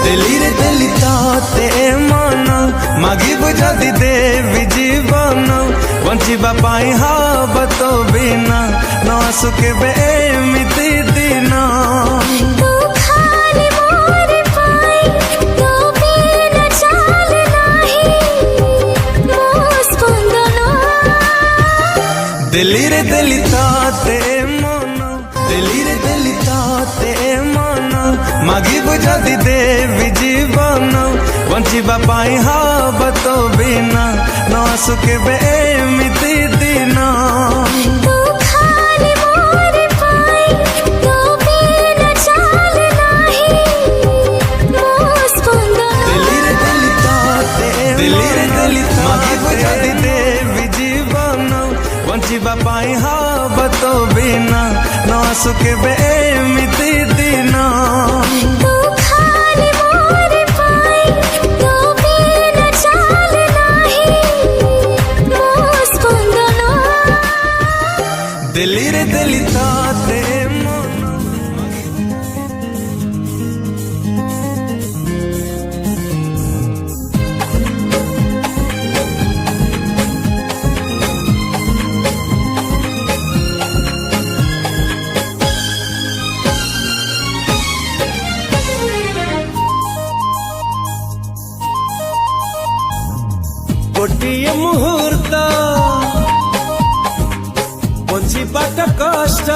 दिलिरे दिली ताते मन मागिबु जदि देवी जीवन बंचिबा पाई हब तो बिना न आसुके एमिति दिन दिलिरे दिली ताते मन दिलिरे दिली ताते मन मागिबु जदि देवी जीवन बंचिबा पाई हब तो बिना न आसुके एमिति दिन दिलिरे दिली मागिबु जदि देवी जीवन बंचिबा पाई हब तो बिना न आसुके एमिति दिन दिलिरे दिली ताते गोटिए मुहूर्त बंचिबाटा कष्ट